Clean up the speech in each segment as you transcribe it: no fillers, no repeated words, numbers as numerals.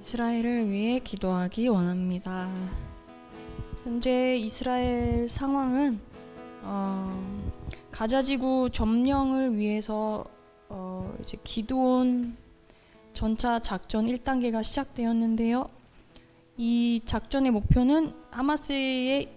이스라엘을 위해 기도하기 원합니다. 현재 이스라엘 상황은 가자지구 점령을 위해서 이제 기드온 전차 작전 1단계가 시작되었는데요. 이 작전의 목표는 하마스의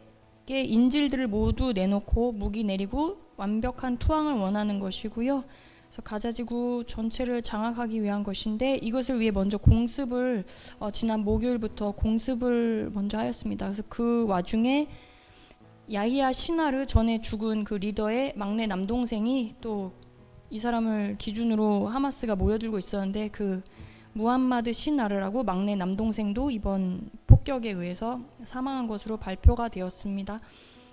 인질들을 모두 내놓고 무기 내리고 완벽한 투항을 원하는 것이고요. 그래서 가자지구 전체를 장악하기 위한 것인데, 이것을 위해 먼저 공습을 지난 목요일부터 공습을 먼저 하였습니다. 그래서 그 와중에 야히야 시나르, 전에 죽은 그 리더의 막내 남동생이 또 이 사람을 기준으로 하마스가 모여들고 있었는데, 그 무함마드 시나르라고 막내 남동생도 이번 폭격에 의해서 사망한 것으로 발표가 되었습니다.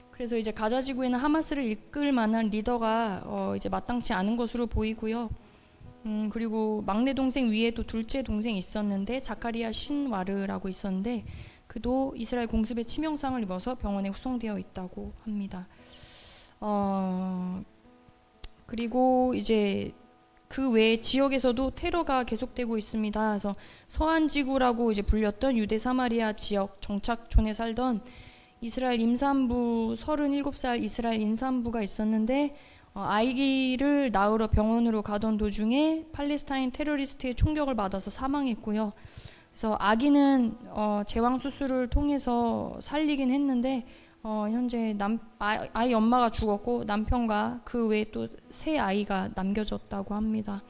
그래서 이제 가자지구에는 하마스를 이끌 만한 리더가 이제 마땅치 않은 것으로 보이고요. 그리고 막내 동생 위에 또 둘째 동생이 있었는데, 자카리아 신와르라고 있었는데, 그도 이스라엘 공습에 치명상을 입어서 병원에 후송되어 있다고 합니다. 그리고 이제 그 외에 지역에서도 테러가 계속되고 있습니다. 그래서 서한지구라고 이제 불렸던 유대 사마리아 지역 정착촌에 살던 이스라엘 임산부 37살 이스라엘 임산부가 있었는데, 아기를 낳으러 병원으로 가던 도중에 팔레스타인 테러리스트의 총격을 받아서 사망했고요. 그래서 아기는 제왕 수술을 통해서 살리긴 했는데 현재 아이 엄마가 죽었고 남편과 그 외에 또 세 아이가 남겨졌다고 합니다.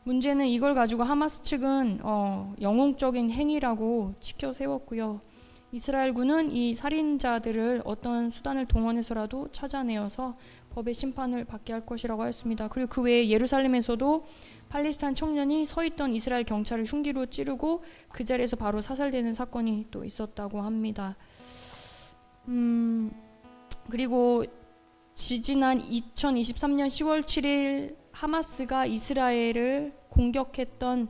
문제는 이걸 가지고 하마스 측은 영웅적인 행위라고 치켜 세웠고요. 이스라엘군은 이 살인자들을 어떤 수단을 동원해서라도 찾아내어서 법의 심판을 받게 할 것이라고 하였습니다. 그리고 그 외에 예루살렘에서도 팔레스타인 청년이 서 있던 이스라엘 경찰을 흉기로 찌르고 그 자리에서 바로 사살되는 사건이 또 있었다고 합니다. 그리고 지지난 2023년 10월 7일 하마스가 이스라엘을 공격했던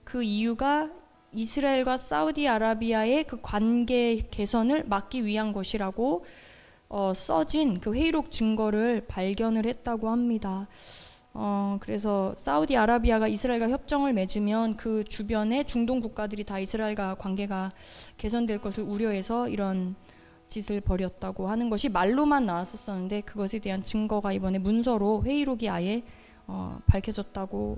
그 이유가 이스라엘과 사우디아라비아의 그 관계 개선을 막기 위한 것이라고 써진 그 회의록 증거를 발견을 했다고 합니다. 그래서 사우디아라비아가 이스라엘과 협정을 맺으면 그 주변의 중동 국가들이 다 이스라엘과 관계가 개선될 것을 우려해서 이런 짓을 벌였다고 하는 것이 말로만 나왔었는데, 그것에 대한 증거가 이번에 문서로 회의록이 아예 밝혀졌다고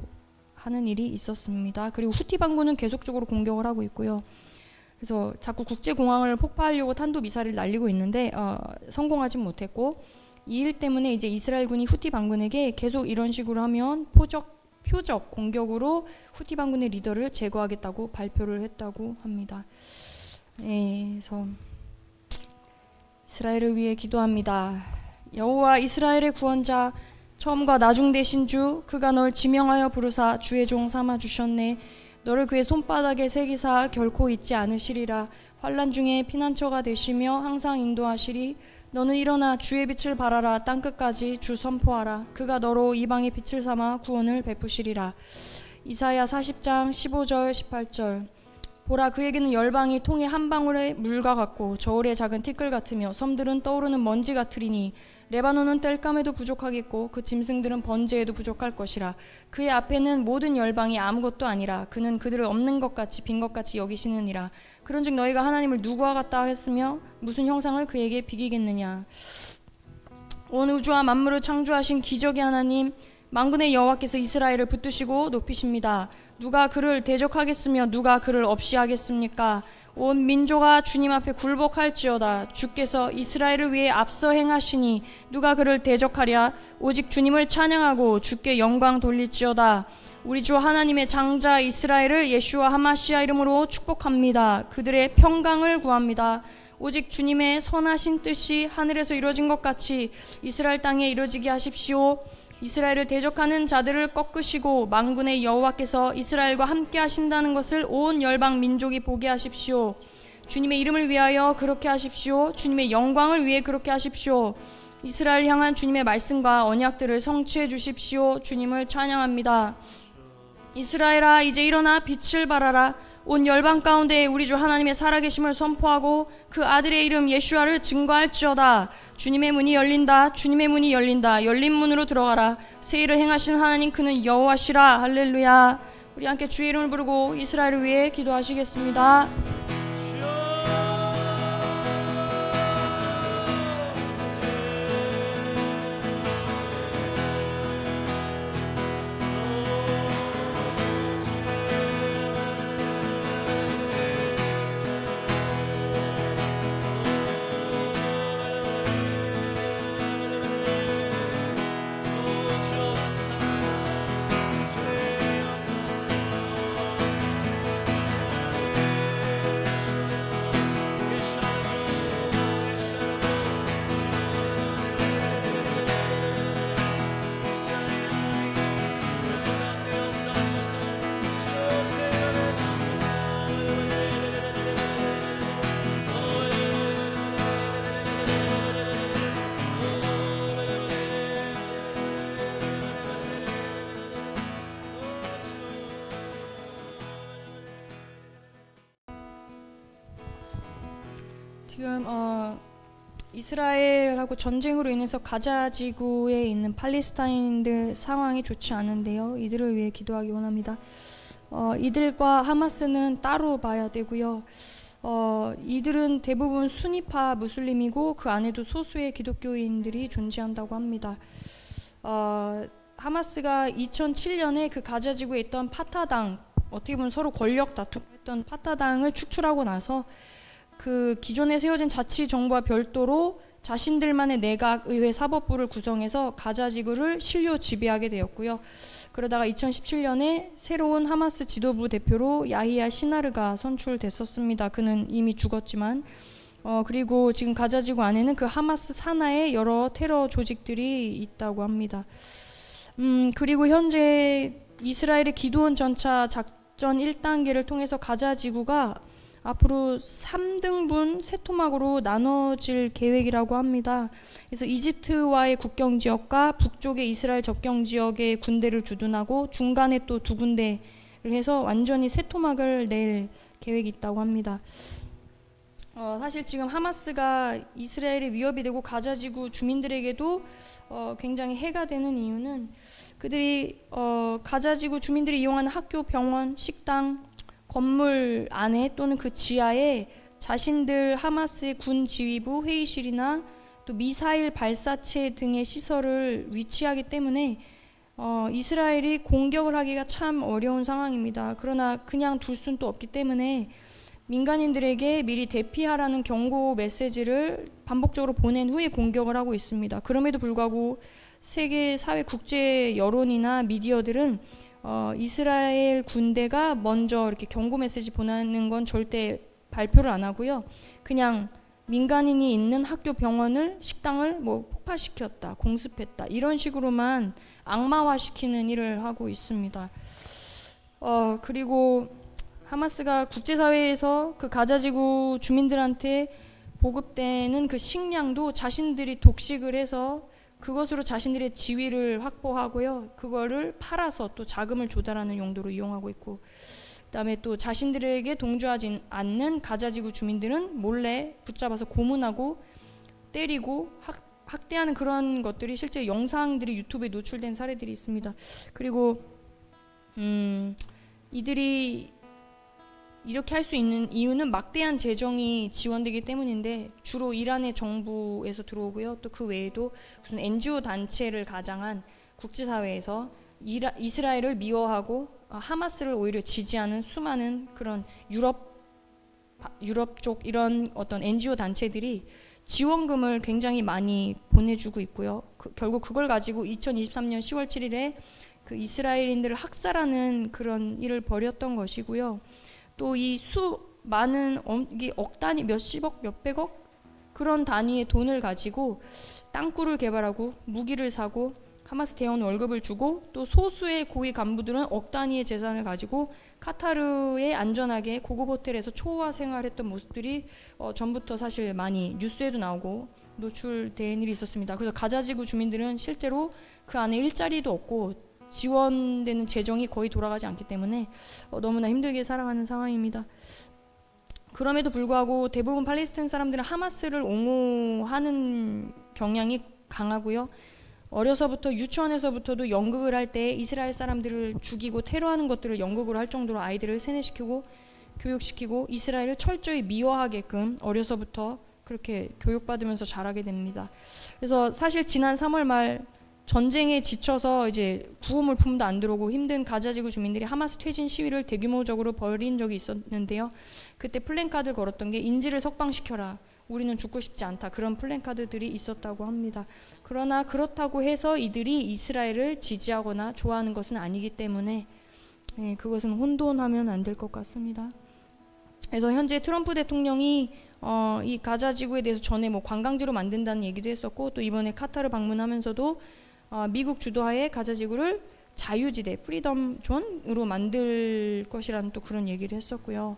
하는 일이 있었습니다. 그리고 후티 반군은 계속적으로 공격을 하고 있고요. 그래서 자꾸 국제공항을 폭파하려고 탄도미사일을 날리고 있는데 성공하지 못했고, 이 일 때문에 이제 이스라엘군이 후티 반군에게 계속 이런 식으로 하면 표적 공격으로 후티 반군의 리더를 제거하겠다고 발표를 했다고 합니다. 그래서 이스라엘을 위해 기도합니다. 여호와 이스라엘의 구원자, 처음과 나중 되신 주, 그가 널 지명하여 부르사 주의 종 삼아 주셨네. 너를 그의 손바닥에 새기사 결코 잊지 않으시리라. 환난 중에 피난처가 되시며 항상 인도하시리. 너는 일어나 주의 빛을 발하라. 땅끝까지 주 선포하라. 그가 너로 이방의 빛을 삼아 구원을 베푸시리라. 이사야 40장 15절 18절. 보라, 그에게는 열방이 통의 한 방울의 물과 같고 저울의 작은 티끌 같으며 섬들은 떠오르는 먼지 같으리니 레바논은 땔감에도 부족하겠고 그 짐승들은 번제에도 부족할 것이라. 그의 앞에는 모든 열방이 아무것도 아니라 그는 그들을 없는 것 같이 빈 것 같이 여기시느니라. 그런즉 너희가 하나님을 누구와 같다 했으며 무슨 형상을 그에게 비기겠느냐. 온 우주와 만물을 창조하신 기적의 하나님, 만군의 여호와께서 이스라엘을 붙드시고 높이십니다. 누가 그를 대적하겠으며 누가 그를 없이 하겠습니까? 온 민족아 주님 앞에 굴복할지어다. 주께서 이스라엘을 위해 앞서 행하시니 누가 그를 대적하랴. 오직 주님을 찬양하고 주께 영광 돌릴지어다. 우리 주 하나님의 장자 이스라엘을 예슈와 하마시아 이름으로 축복합니다. 그들의 평강을 구합니다. 오직 주님의 선하신 뜻이 하늘에서 이루어진 것 같이 이스라엘 땅에 이루어지게 하십시오. 이스라엘을 대적하는 자들을 꺾으시고 만군의 여호와께서 이스라엘과 함께 하신다는 것을 온 열방 민족이 보게 하십시오. 주님의 이름을 위하여 그렇게 하십시오. 주님의 영광을 위해 그렇게 하십시오. 이스라엘 향한 주님의 말씀과 언약들을 성취해 주십시오. 주님을 찬양합니다. 이스라엘아, 이제 일어나 빛을 발하라. 온 열방 가운데 우리 주 하나님의 살아계심을 선포하고 그 아들의 이름 예슈아를 증거할지어다. 주님의 문이 열린다. 주님의 문이 열린다. 열린 문으로 들어가라. 새 일을 행하신 하나님, 그는 여호와시라. 할렐루야. 우리 함께 주의 이름을 부르고 이스라엘을 위해 기도하시겠습니다. 지금 이스라엘하고 전쟁으로 인해서 가자 지구에 있는 팔레스타인들 상황이 좋지 않은데요. 이들을 위해 기도하기 원합니다. 이들과 하마스는 따로 봐야 되고요. 이들은 대부분 수니파 무슬림이고 그 안에도 소수의 기독교인들이 존재한다고 합니다. 하마스가 2007년에 그 가자 지구에 있던 파타당, 어떻게 보면 서로 권력 다툼했던 파타당을 축출하고 나서 그 기존에 세워진 자치정부와 별도로 자신들만의 내각의회 사법부를 구성해서 가자지구를 실효 지배하게 되었고요. 그러다가 2017년에 새로운 하마스 지도부 대표로 야히야 시나르가 선출됐었습니다. 그는 이미 죽었지만 그리고 지금 가자지구 안에는 그 하마스 산하의 여러 테러 조직들이 있다고 합니다. 그리고 현재 이스라엘의 기드온 전차 작전 1단계를 통해서 가자지구가 앞으로 3등분 세 토막으로 나눠질 계획이라고 합니다. 그래서 이집트와의 국경 지역과 북쪽의 이스라엘 접경 지역에 군대를 주둔하고 중간에 또 두 군데를 해서 완전히 세 토막을 낼 계획이 있다고 합니다. 사실 지금 하마스가 이스라엘의 위협이 되고 가자지구 주민들에게도 굉장히 해가 되는 이유는 그들이 가자지구 주민들이 이용하는 학교, 병원, 식당, 건물 안에 또는 그 지하에 자신들 하마스의 군 지휘부 회의실이나 또 미사일 발사체 등의 시설을 위치하기 때문에 이스라엘이 공격을 하기가 참 어려운 상황입니다. 그러나 그냥 둘 수는 또 없기 때문에 민간인들에게 미리 대피하라는 경고 메시지를 반복적으로 보낸 후에 공격을 하고 있습니다. 그럼에도 불구하고 세계 사회 국제 여론이나 미디어들은 이스라엘 군대가 먼저 이렇게 경고 메시지 보내는 건 절대 발표를 안 하고요. 그냥 민간인이 있는 학교, 병원을, 식당을 뭐 폭파시켰다, 공습했다 이런 식으로만 악마화시키는 일을 하고 있습니다. 그리고 하마스가 국제사회에서 그 가자지구 주민들한테 보급되는 그 식량도 자신들이 독식을 해서 그것으로 자신들의 지위를 확보하고요. 그거를 팔아서 또 자금을 조달하는 용도로 이용하고 있고, 그다음에 또 자신들에게 동조하지 않는 가자지구 주민들은 몰래 붙잡아서 고문하고 때리고 학대하는 그런 것들이 실제 영상들이 유튜브에 노출된 사례들이 있습니다. 그리고 이들이 이렇게 할 수 있는 이유는 막대한 재정이 지원되기 때문인데 주로 이란의 정부에서 들어오고요. 또 그 외에도 무슨 NGO 단체를 가장한 국제사회에서 이스라엘을 미워하고 하마스를 오히려 지지하는 수많은 그런 유럽 쪽 이런 어떤 NGO 단체들이 지원금을 굉장히 많이 보내주고 있고요. 결국 그걸 가지고 2023년 10월 7일에 그 이스라엘인들을 학살하는 그런 일을 벌였던 것이고요. 또 이 많은 이게 억 단위, 몇십억, 몇백억 그런 단위의 돈을 가지고 땅굴을 개발하고 무기를 사고 하마스 대원 월급을 주고 또 소수의 고위 간부들은 억 단위의 재산을 가지고 카타르에 안전하게 고급 호텔에서 초호화 생활했던 모습들이 전부터 사실 많이 뉴스에도 나오고 노출된 일이 있었습니다. 그래서 가자지구 주민들은 실제로 그 안에 일자리도 없고 지원되는 재정이 거의 돌아가지 않기 때문에 너무나 힘들게 살아가는 상황입니다. 그럼에도 불구하고 대부분 팔레스타인 사람들은 하마스를 옹호하는 경향이 강하고요. 어려서부터 유치원에서부터도 연극을 할 때 이스라엘 사람들을 죽이고 테러하는 것들을 연극으로 할 정도로 아이들을 세뇌시키고 교육시키고 이스라엘을 철저히 미워하게끔 어려서부터 그렇게 교육받으면서 자라게 됩니다. 그래서 사실 지난 3월 말 전쟁에 지쳐서 이제 구호물품도 안 들어오고 힘든 가자지구 주민들이 하마스 퇴진 시위를 대규모적으로 벌인 적이 있었는데요. 그때 플랜카드를 걸었던 게 인질을 석방시켜라. 우리는 죽고 싶지 않다. 그런 플랜카드들이 있었다고 합니다. 그러나 그렇다고 해서 이들이 이스라엘을 지지하거나 좋아하는 것은 아니기 때문에 그것은 혼돈하면 안 될 것 같습니다. 그래서 현재 트럼프 대통령이 이 가자 지구에 대해서 전에 뭐 관광지로 만든다는 얘기도 했었고 또 이번에 카타르 방문하면서도 미국 주도하에 가자 지구를 자유지대 프리덤 존으로 만들 것이라는 또 그런 얘기를 했었고요.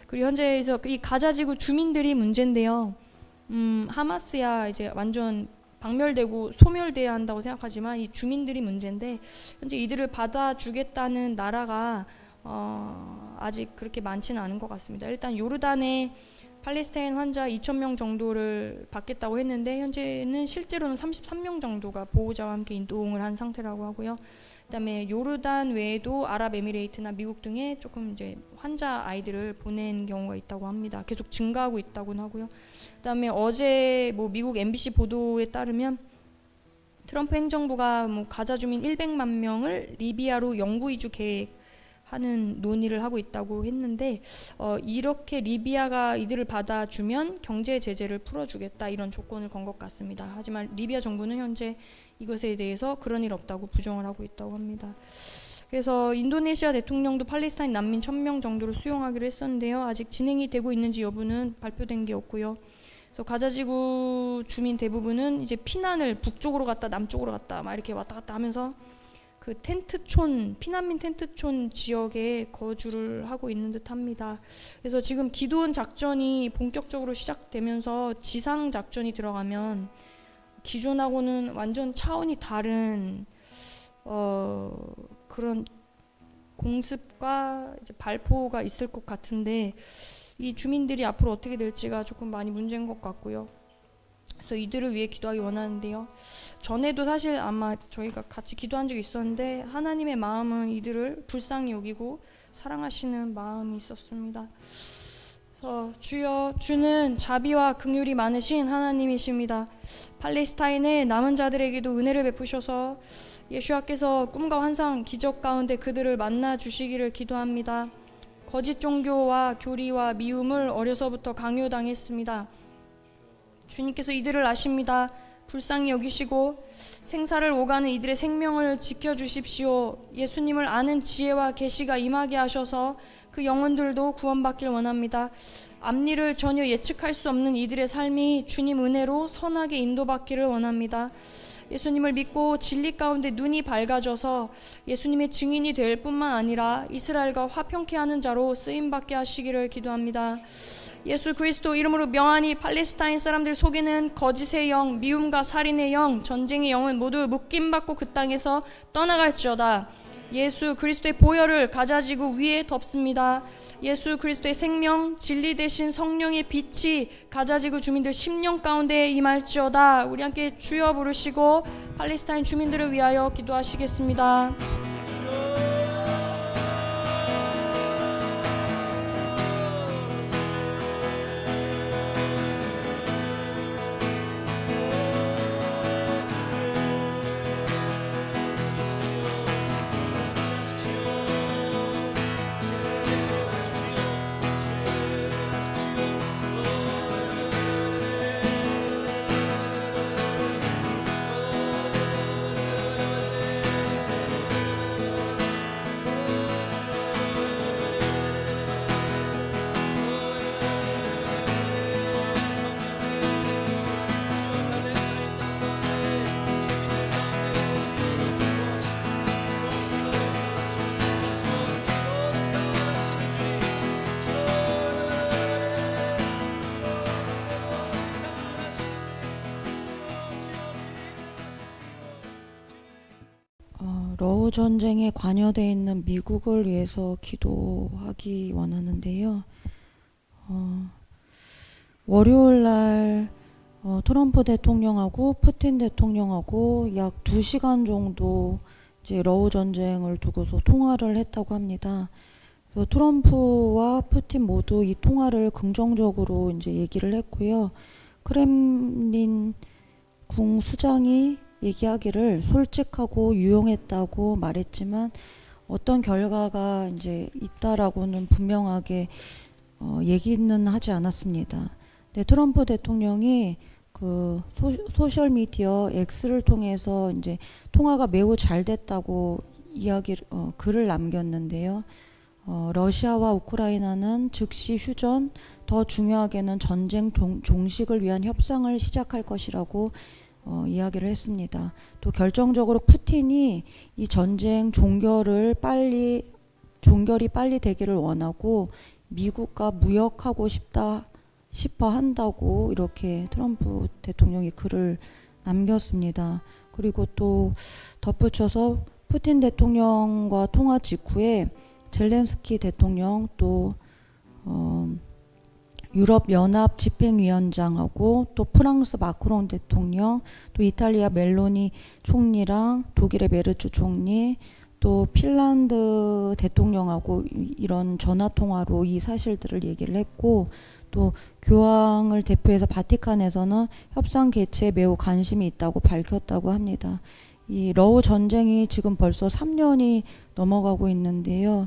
그리고 현재에서 이 가자 지구 주민들이 문제인데요. 하마스야 이제 완전 박멸되고 소멸돼야 한다고 생각하지만 이 주민들이 문제인데 현재 이들을 받아주겠다는 나라가 아직 그렇게 많지는 않은 것 같습니다. 일단 요르단에 팔레스타인 환자 2,000명 정도를 받겠다고 했는데 현재는 실제로는 33명 정도가 보호자와 함께 이동을 한 상태라고 하고요. 그다음에 요르단 외에도 아랍에미레이트나 미국 등에 조금 이제 환자 아이들을 보낸 경우가 있다고 합니다. 계속 증가하고 있다고는 하고요. 그다음에 어제 뭐 미국 MBC 보도에 따르면 트럼프 행정부가 뭐 가자 주민 100만 명을 리비아로 영구 이주 계획하는 논의를 하고 있다고 했는데 이렇게 리비아가 이들을 받아주면 경제 제재를 풀어주겠다 이런 조건을 건 것 같습니다. 하지만 리비아 정부는 현재 이것에 대해서 그런 일 없다고 부정을 하고 있다고 합니다. 그래서 인도네시아 대통령도 팔레스타인 난민 1,000명 정도를 수용하기로 했었는데요. 아직 진행이 되고 있는지 여부는 발표된 게 없고요. 그래서 가자지구 주민 대부분은 이제 피난을 북쪽으로 갔다 남쪽으로 갔다 막 이렇게 왔다 갔다 하면서 그 텐트촌, 피난민 텐트촌 지역에 거주를 하고 있는 듯합니다. 그래서 지금 기도원 작전이 본격적으로 시작되면서 지상 작전이 들어가면 기존하고는 완전 차원이 다른 그런 공습과 이제 발포가 있을 것 같은데 이 주민들이 앞으로 어떻게 될지가 조금 많이 문제인 것 같고요. 그래서 이들을 위해 기도하기 원하는데요. 전에도 사실 아마 저희가 같이 기도한 적이 있었는데 하나님의 마음은 이들을 불쌍히 여기고 사랑하시는 마음이 있었습니다. 주여, 주는 자비와 긍휼이 많으신 하나님이십니다. 팔레스타인의 남은 자들에게도 은혜를 베푸셔서 예수와께서 꿈과 환상, 기적 가운데 그들을 만나 주시기를 기도합니다. 거짓 종교와 교리와 미움을 어려서부터 강요당했습니다. 주님께서 이들을 아십니다. 불쌍히 여기시고 생사를 오가는 이들의 생명을 지켜주십시오. 예수님을 아는 지혜와 계시가 임하게 하셔서 그 영혼들도 구원받길 원합니다. 앞일을 전혀 예측할 수 없는 이들의 삶이 주님 은혜로 선하게 인도받기를 원합니다. 예수님을 믿고 진리 가운데 눈이 밝아져서 예수님의 증인이 될 뿐만 아니라 이스라엘과 화평케 하는 자로 쓰임받게 하시기를 기도합니다. 예수 그리스도 이름으로 명하니 팔레스타인 사람들 속에는 거짓의 영, 미움과 살인의 영, 전쟁의 영은 모두 묶임받고 그 땅에서 떠나갈지어다. 예수 그리스도의 보혈을 가자지구 위에 덮습니다. 예수 그리스도의 생명, 진리 되신 성령의 빛이 가자지구 주민들 심령 가운데 임할지어다. 우리 함께 주여 부르시고 팔레스타인 주민들을 위하여 기도하시겠습니다. 러우 전쟁에 관여되어 있는 미국을 위해서 기도하기 원하는데요. 월요일 날 트럼프 대통령하고 푸틴 대통령하고 약 2시간 정도 이제 러우 전쟁을 두고서 통화를 했다고 합니다. 그래서 트럼프와 푸틴 모두 이 통화를 긍정적으로 이제 얘기를 했고요. 크렘린 궁 수장이 얘기하기를 솔직하고 유용했다고 말했지만 어떤 결과가 이제 있다라고는 분명하게 얘기는 하지 않았습니다. 네, 트럼프 대통령이 그 소셜 미디어 X를 통해서 이제 통화가 매우 잘 됐다고 글을 남겼는데요. 러시아와 우크라이나는 즉시 휴전, 더 중요하게는 전쟁 종식을 위한 협상을 시작할 것이라고 이야기를 했습니다. 또 결정적으로 푸틴이 이 전쟁 종결이 빨리 되기를 원하고 미국과 무역하고 싶어 한다고 이렇게 트럼프 대통령이 글을 남겼습니다. 그리고 또 덧붙여서 푸틴 대통령과 통화 직후에 젤렌스키 대통령 또 유럽연합 집행위원장하고 또 프랑스 마크롱 대통령 또 이탈리아 멜로니 총리랑 독일의 메르츠 총리 또 핀란드 대통령하고 이런 전화통화로 이 사실들을 얘기를 했고 또 교황을 대표해서 바티칸에서는 협상 개최에 매우 관심이 있다고 밝혔다고 합니다. 이 러우 전쟁이 지금 벌써 3년이 넘어가고 있는데요.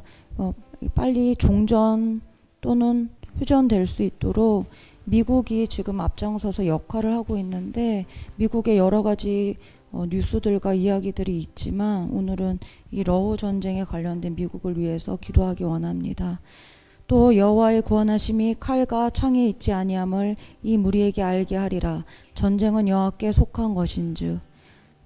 빨리 종전 또는 휴전될 수 있도록 미국이 지금 앞장서서 역할을 하고 있는데 미국의 여러 가지 뉴스들과 이야기들이 있지만 오늘은 이 러우 전쟁에 관련된 미국을 위해서 기도하기 원합니다. 또 여호와의 구원하심이 칼과 창에 있지 아니함을 이 무리에게 알게 하리라. 전쟁은 여호와께 속한 것인즉.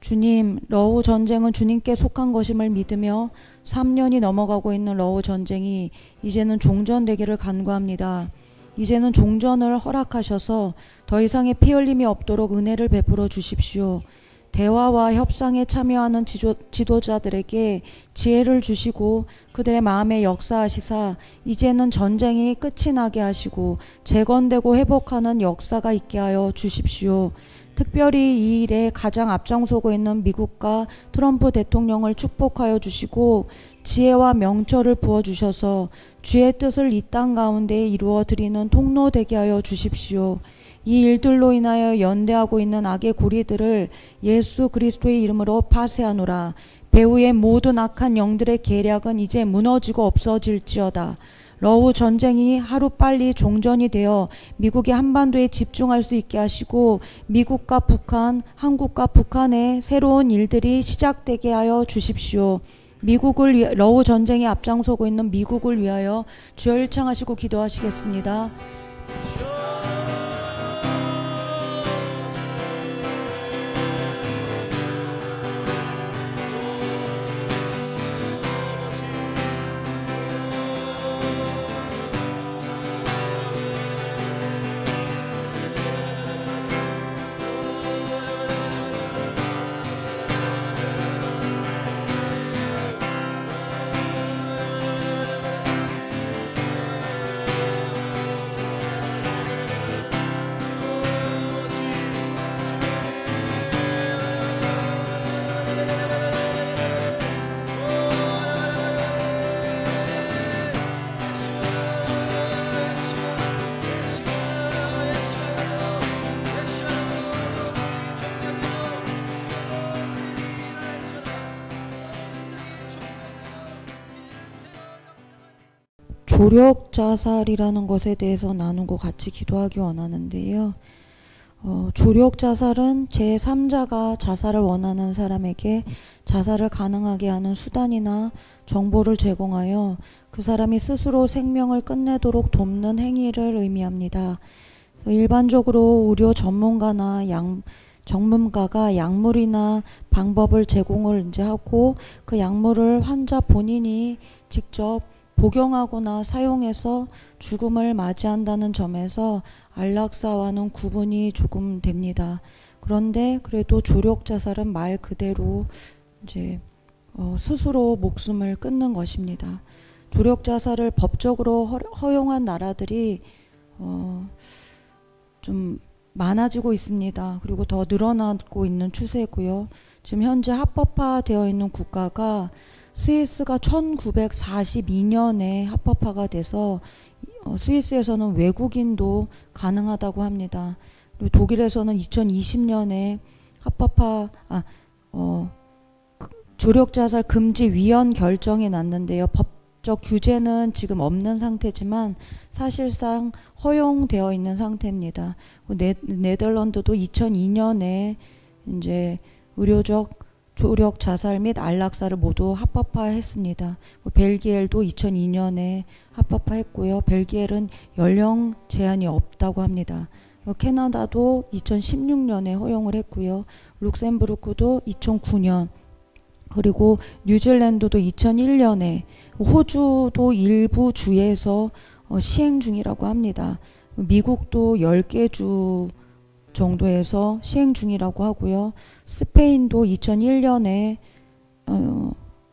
주님, 러우 전쟁은 주님께 속한 것임을 믿으며 3년이 넘어가고 있는 러우 전쟁이 이제는 종전되기를 간구합니다. 이제는 종전을 허락하셔서 더 이상의 피 흘림이 없도록 은혜를 베풀어 주십시오. 대화와 협상에 참여하는 지도자들에게 지혜를 주시고 그들의 마음에 역사하시사 이제는 전쟁이 끝이 나게 하시고 재건되고 회복하는 역사가 있게 하여 주십시오. 특별히 이 일에 가장 앞장서고 있는 미국과 트럼프 대통령을 축복하여 주시고 지혜와 명철을 부어주셔서 주의 뜻을 이 땅 가운데 이루어 드리는 통로 되게 하여 주십시오. 이 일들로 인하여 연대하고 있는 악의 고리들을 예수 그리스도의 이름으로 파쇄하노라. 배후의 모든 악한 영들의 계략은 이제 무너지고 없어질지어다. 러우 전쟁이 하루빨리 종전이 되어 미국이 한반도에 집중할 수 있게 하시고 미국과 북한, 한국과 북한의 새로운 일들이 시작되게 하여 주십시오. 러우 전쟁에 앞장서고 있는 미국을 위하여 주여 일창하시고 기도하시겠습니다. 조력 자살이라는 것에 대해서 나누고 같이 기도하기 원하는데요. 조력 자살은 제3자가 자살을 원하는 사람에게 자살을 가능하게 하는 수단이나 정보를 제공하여 그 사람이 스스로 생명을 끝내도록 돕는 행위를 의미합니다. 일반적으로 의료 전문가가 약물이나 방법을 제공을 이제 하고 그 약물을 환자 본인이 직접 복용하거나 사용해서 죽음을 맞이한다는 점에서 안락사와는 구분이 조금 됩니다. 그런데 그래도 조력 자살은 말 그대로 이제 스스로 목숨을 끊는 것입니다. 조력 자살을 법적으로 허용한 나라들이 좀 많아지고 있습니다. 그리고 더 늘어나고 있는 추세고요. 지금 현재 합법화되어 있는 국가가 스위스가 1942년에 합법화가 돼서 스위스에서는 외국인도 가능하다고 합니다. 그리고 독일에서는 2020년에 조력자살 금지 위헌 결정이 났는데요. 법적 규제는 지금 없는 상태지만 사실상 허용되어 있는 상태입니다. 네덜란드도 2002년에 이제 의료적 조력 자살 및 안락사를 모두 합법화했습니다. 벨기엘도 2002년에 합법화했고요. 벨기엘은 연령 제한이 없다고 합니다. 캐나다도 2016년에 허용을 했고요. 룩셈부르크도 2009년, 그리고 뉴질랜드도 2001년에, 호주도 일부 주에서 시행 중이라고 합니다. 미국도 10개 주 정도에서 시행 중이라고 하고요. 스페인도 2001년에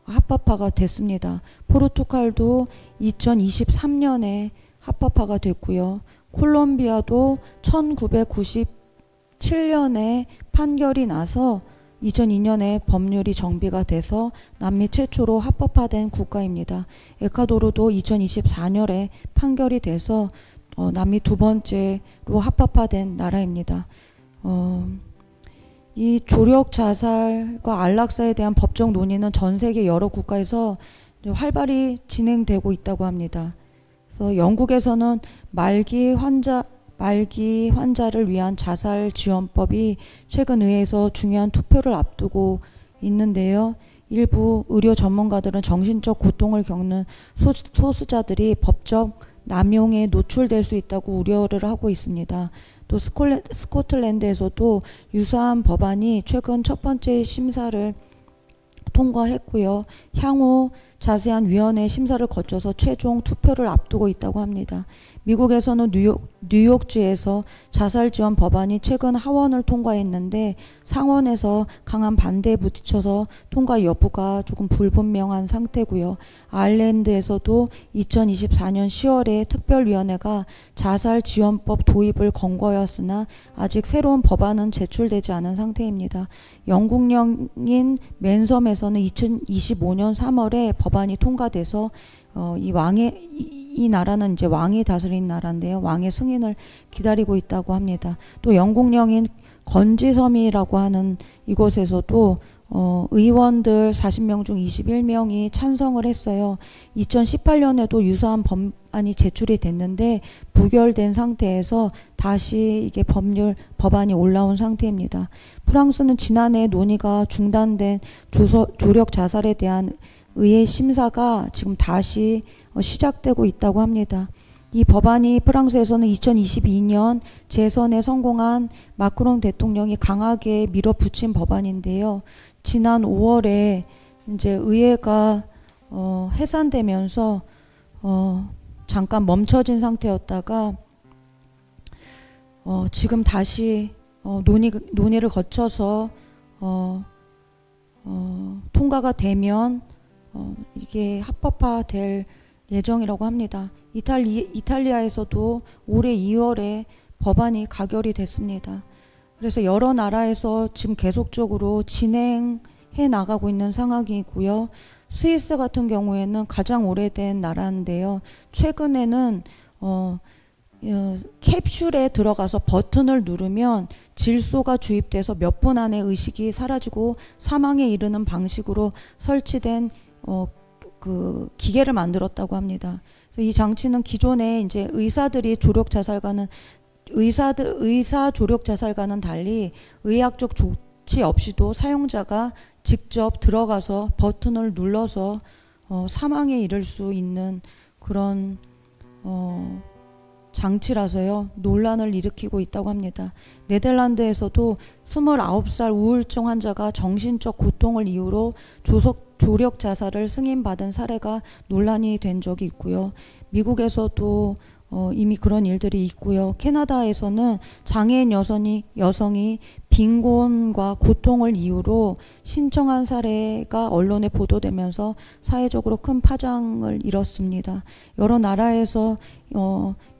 합법화가 됐습니다. 포르투갈도 2023년에 합법화가 됐고요. 콜롬비아도 1997년에 판결이 나서 2002년에 법률이 정비가 돼서 남미 최초로 합법화된 국가입니다. 에콰도르도 2024년에 판결이 돼서 남미 두 번째로 합법화된 나라입니다. 이 조력 자살과 안락사에 대한 법적 논의는 전 세계 여러 국가에서 활발히 진행되고 있다고 합니다. 그래서 영국에서는 말기 환자를 위한 자살 지원법이 최근 의회에서 중요한 투표를 앞두고 있는데요. 일부 의료 전문가들은 정신적 고통을 겪는 소수자들이 법적 남용에 노출될 수 있다고 우려를 하고 있습니다. 또 스코틀랜드에서도 유사한 법안이 최근 첫 번째 심사를 통과했고요. 향후 자세한 위원회 심사를 거쳐서 최종 투표를 앞두고 있다고 합니다. 미국에서는 뉴욕주에서 자살 지원 법안이 최근 하원을 통과했는데 상원에서 강한 반대에 부딪혀서 통과 여부가 조금 불분명한 상태고요. 아일랜드에서도 2024년 10월에 특별위원회가 자살 지원법 도입을 권고하였으나 아직 새로운 법안은 제출되지 않은 상태입니다. 영국령인 맨섬에서는 2025년 3월에 법안이 통과돼서 이 나라는 이제 왕이 다스린 나라인데요. 왕의 승인을 기다리고 있다고 합니다. 또 영국령인 건지섬이라고 하는 이곳에서도 의원들 40명 중 21명이 찬성을 했어요. 2018년에도 유사한 법안이 제출이 됐는데 부결된 상태에서 다시 이게 법안이 올라온 상태입니다. 프랑스는 지난해 논의가 중단된 조력 자살에 대한 의회 심사가 지금 다시 시작되고 있다고 합니다. 이 법안이 프랑스에서는 2022년 재선에 성공한 마크롱 대통령이 강하게 밀어붙인 법안인데요. 지난 5월에 이제 의회가 해산되면서 잠깐 멈춰진 상태였다가 지금 다시 논의를 거쳐서 통과가 되면 이게 합법화될 예정이라고 합니다. 이탈리아에서도 올해 2월에 법안이 가결이 됐습니다. 그래서 여러 나라에서 지금 계속적으로 진행해 나가고 있는 상황이고요. 스위스 같은 경우에는 가장 오래된 나라인데요. 최근에는 캡슐에 들어가서 버튼을 누르면 질소가 주입돼서 몇 분 안에 의식이 사라지고 사망에 이르는 방식으로 설치된 그 기계를 만들었다고 합니다. 그래서 이 장치는 기존에 이제 의사 조력 자살과는 달리 의학적 조치 없이도 사용자가 직접 들어가서 버튼을 눌러서 사망에 이를 수 있는 그런 장치라서요. 논란을 일으키고 있다고 합니다. 네덜란드에서도 29살 우울증 환자가 정신적 고통을 이유로 조력 자살을 승인받은 사례가 논란이 된 적이 있고요. 미국에서도 이미 그런 일들이 있고요. 캐나다에서는 장애인 여성이 빈곤과 고통을 이유로 신청한 사례가 언론에 보도되면서 사회적으로 큰 파장을 일었습니다. 여러 나라에서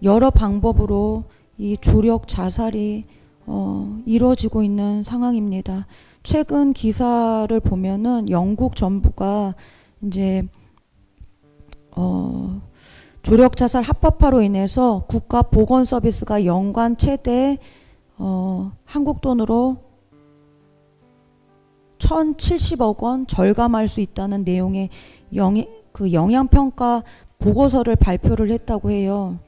여러 방법으로 이 조력 자살이 이루어지고 있는 상황입니다. 최근 기사를 보면은 영국 정부가 이제 조력 자살 합법화로 인해서 국가 보건 서비스가 연간 최대 한국 돈으로 1,070억 원 절감할 수 있다는 내용의 영향평가 보고서를 발표를 했다고 해요.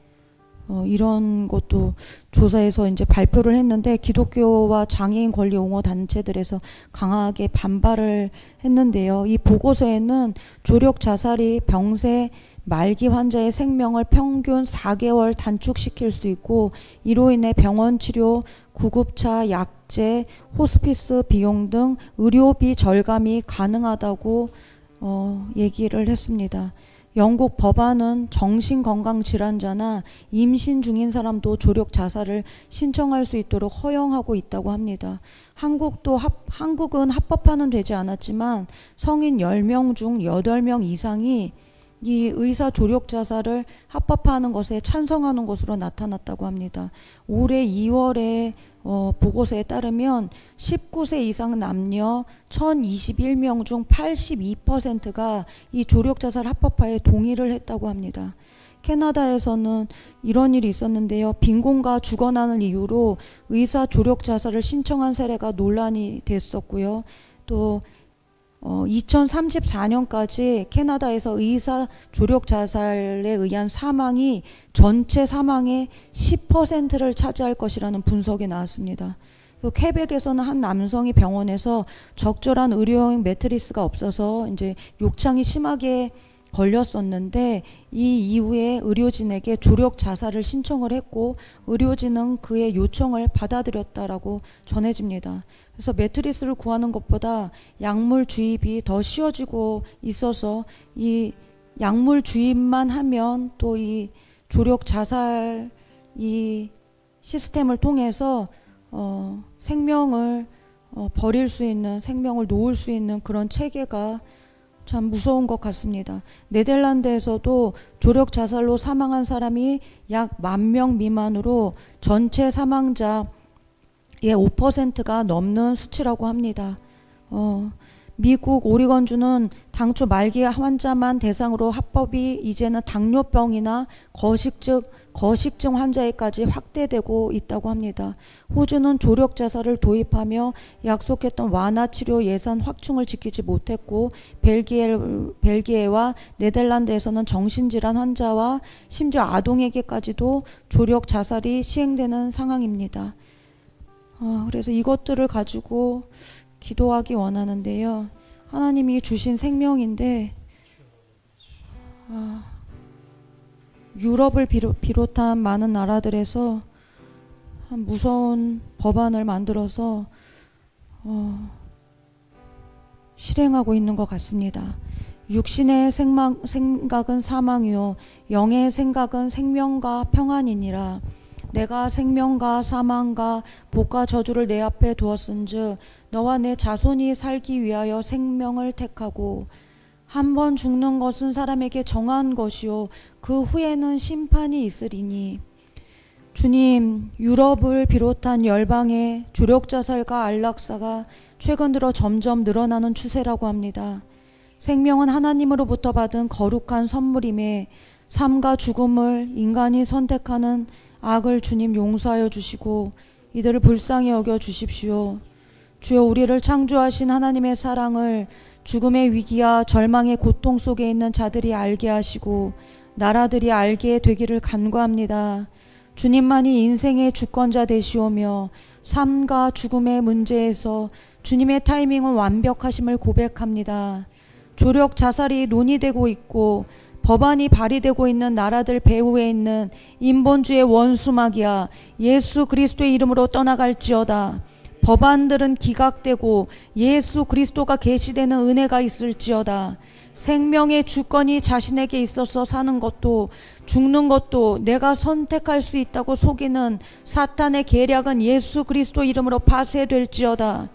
이런 것도 조사에서 이제 발표를 했는데 기독교와 장애인 권리 옹호 단체들에서 강하게 반발을 했는데요. 이 보고서에는 조력 자살이 병세 말기 환자의 생명을 평균 4개월 단축시킬 수 있고 이로 인해 병원 치료, 구급차, 약제, 호스피스 비용 등 의료비 절감이 가능하다고 얘기를 했습니다. 영국 법안은 정신건강질환자나 임신 중인 사람도 조력 자살을 신청할 수 있도록 허용하고 있다고 합니다. 한국은 합법화는 되지 않았지만 성인 10명 중 8명 이상이 이 의사 조력 자살을 합법화하는 것에 찬성하는 것으로 나타났다고 합니다. 올해 2월에 보고서에 따르면 19세 이상 남녀 1021명 중 82%가 이 조력 자살 합법화에 동의를 했다고 합니다. 캐나다에서는 이런 일이 있었는데요. 빈곤과 죽어나는 이유로 의사 조력 자살을 신청한 사례가 논란이 됐었고요. 또 2034년까지 캐나다에서 의사 조력 자살에 의한 사망이 전체 사망의 10%를 차지할 것이라는 분석이 나왔습니다. 또 퀘벡에서는 한 남성이 병원에서 적절한 의료용 매트리스가 없어서 이제 욕창이 심하게 걸렸었는데 이 이후에 의료진에게 조력 자살을 신청을 했고 의료진은 그의 요청을 받아들였다라고 전해집니다. 그래서 매트리스를 구하는 것보다 약물 주입이 더 쉬워지고 있어서 이 약물 주입만 하면 또 이 조력 자살 이 시스템을 통해서 생명을 버릴 수 있는, 생명을 놓을 수 있는 그런 체계가 참 무서운 것 같습니다. 네덜란드에서도 조력 자살로 사망한 사람이 약 10,000명 미만으로 전체 사망자의 5%가 넘는 수치라고 합니다. 미국 오리건주는 당초 말기 환자만 대상으로 합법이 이제는 당뇨병이나 거식증 환자에까지 확대되고 있다고 합니다. 호주는 조력 자살을 도입하며 약속했던 완화 치료 예산 확충을 지키지 못했고 벨기에와 네덜란드에서는 정신질환 환자와 심지어 아동에게까지도 조력 자살이 시행되는 상황입니다. 그래서 이것들을 가지고 기도하기 원하는데요. 하나님이 주신 생명인데 유럽을 비롯한 많은 나라들에서 한 무서운 법안을 만들어서 실행하고 있는 것 같습니다. 육신의 생각은 사망이요 영의 생각은 생명과 평안이니라. 내가 생명과 사망과 복과 저주를 내 앞에 두었은즉 너와 내 자손이 살기 위하여 생명을 택하고 한 번 죽는 것은 사람에게 정한 것이요 그 후에는 심판이 있으리니. 주님, 유럽을 비롯한 열방의 조력 자살과 안락사가 최근 들어 점점 늘어나는 추세라고 합니다. 생명은 하나님으로부터 받은 거룩한 선물임에 삶과 죽음을 인간이 선택하는 악을 주님 용서하여 주시고 이들을 불쌍히 여겨 주십시오. 주여, 우리를 창조하신 하나님의 사랑을 죽음의 위기와 절망의 고통 속에 있는 자들이 알게 하시고 나라들이 알게 되기를 간구합니다. 주님만이 인생의 주권자 되시오며 삶과 죽음의 문제에서 주님의 타이밍은 완벽하심을 고백합니다. 조력 자살이 논의되고 있고 법안이 발의되고 있는 나라들 배후에 있는 인본주의 원수마귀야 예수 그리스도의 이름으로 떠나갈지어다. 법안들은 기각되고 예수 그리스도가 계시되는 은혜가 있을지어다. 생명의 주권이 자신에게 있어서 사는 것도 죽는 것도 내가 선택할 수 있다고 속이는 사탄의 계략은 예수 그리스도 이름으로 파쇄될지어다.